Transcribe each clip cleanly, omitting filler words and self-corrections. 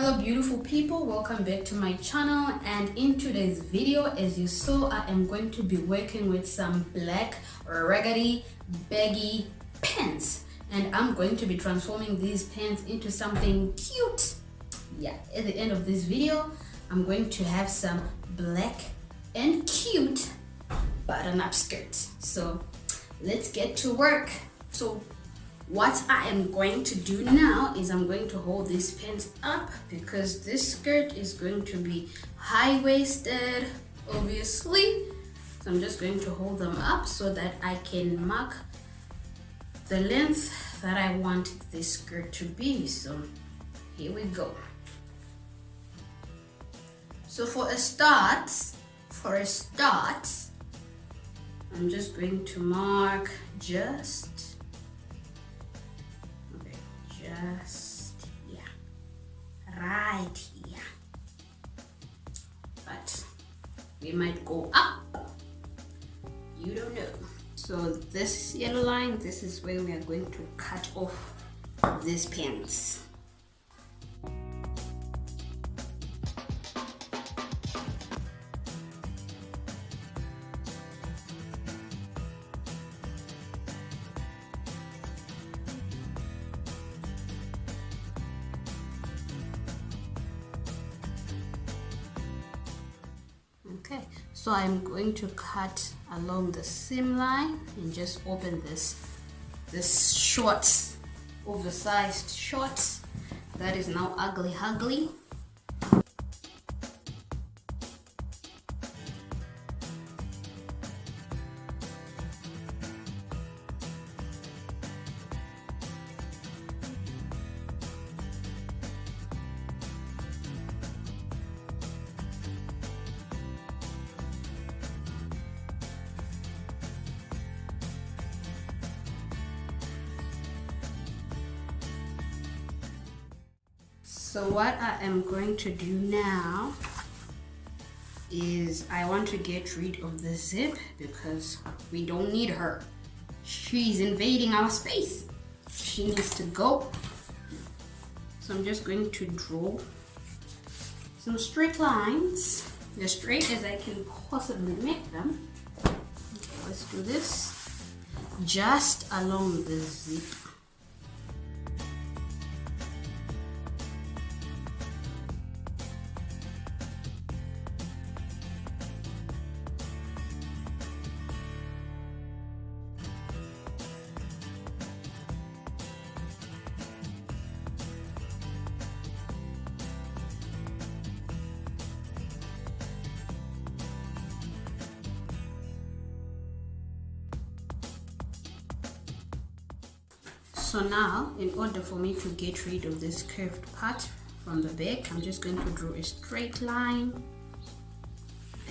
Hello beautiful people, welcome back to my channel. And in today's video, as you saw, I am going to be working with some black raggedy baggy pants, and I'm going to be transforming these pants into something cute. Yeah, at the end of this video I'm going to have some black and cute button-up skirts. So let's get to work. So what I am going to do now is I'm going to hold these pants up because this skirt is going to be high-waisted, obviously. So I'm just going to hold them up so that I can mark the length that I want this skirt to be. So here we go. So for a start, I'm just going to mark just right here, but we might go up, you don't know. So this yellow line, this is where we are going to cut off these pants. Okay, so I'm going to cut along the seam line and just open this short, oversized short that is now ugly. So what I am going to do now is I want to get rid of the zip because we don't need her. She's invading our space. She needs to go. So I'm just going to draw some straight lines, as straight as I can possibly make them. Okay, let's do this just along the zip. So now, in order for me to get rid of this curved part from the back, I'm just going to draw a straight line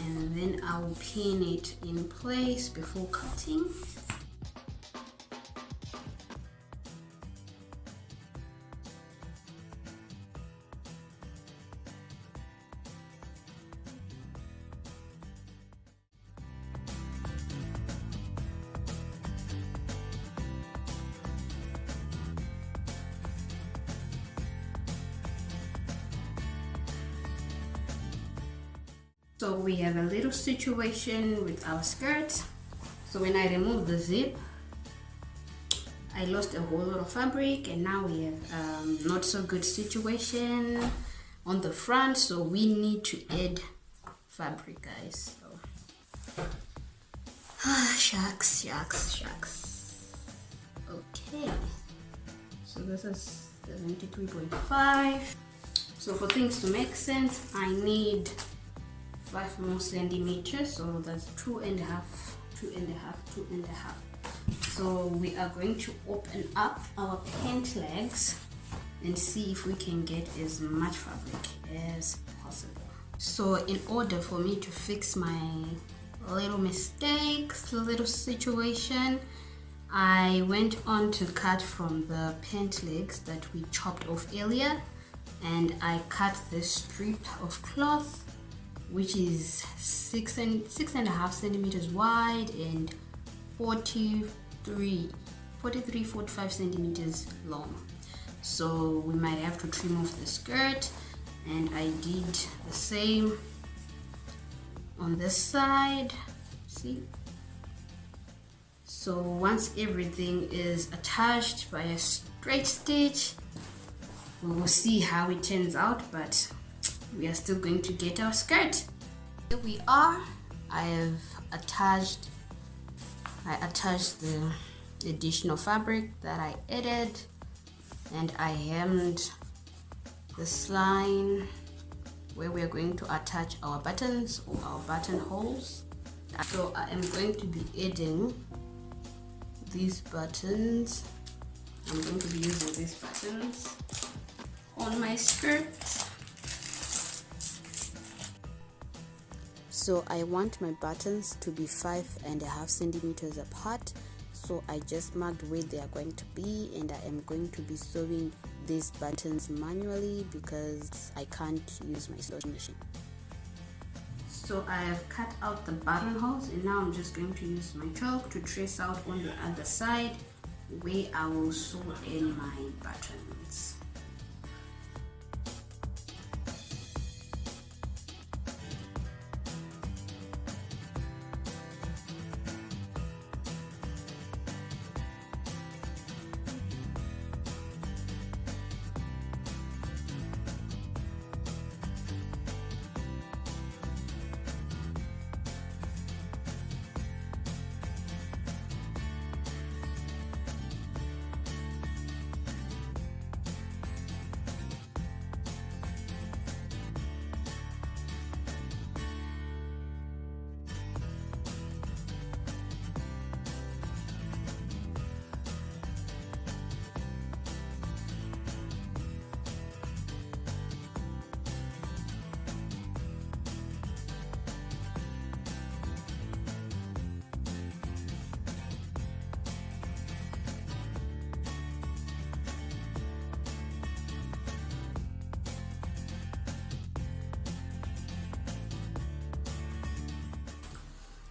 and then I'll pin it in place before cutting. So we have a little situation with our skirt. So when I remove the zip, I lost a whole lot of fabric, and now we have not so good situation on the front. So we need to add fabric, guys. So shucks. Okay, so this is 73.5. So for things to make sense, I need 5 more centimeters, so that's 2.5. So we are going to open up our pant legs and see if we can get as much fabric as possible. So in order for me to fix my little mistakes, little situation, I went on to cut from the pant legs that we chopped off earlier, and I cut this strip of cloth which is 6.5 centimeters wide and 45 centimeters long. So we might have to trim off the skirt and I did the same on this side. See? So once everything is attached by a straight stitch, we will see how it turns out, but we are still going to get our skirt. Here we are. I attached the additional fabric that I added, and I hemmed this line where we are going to attach our buttons or our buttonholes. So I am going to be adding these buttons. I'm going to be using these buttons on my skirt. So I want my buttons to be 5.5 centimeters apart. So I just marked where they are going to be, and I am going to be sewing these buttons manually because I can't use my sewing machine. So I have cut out the buttonholes, and now I'm just going to use my chalk to trace out on the other side where I will sew in my buttons.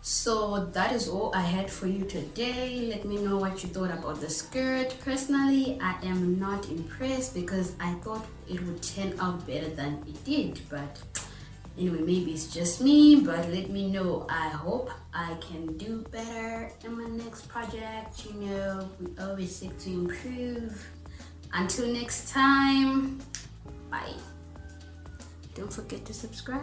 So that is all I had for you today. Let me know what you thought about the skirt. Personally, I am not impressed because I thought it would turn out better than it did, but anyway, maybe it's just me, but let me know. I hope I can do better in my next project. You know, we always seek to improve. Until next time, bye. Don't forget to subscribe.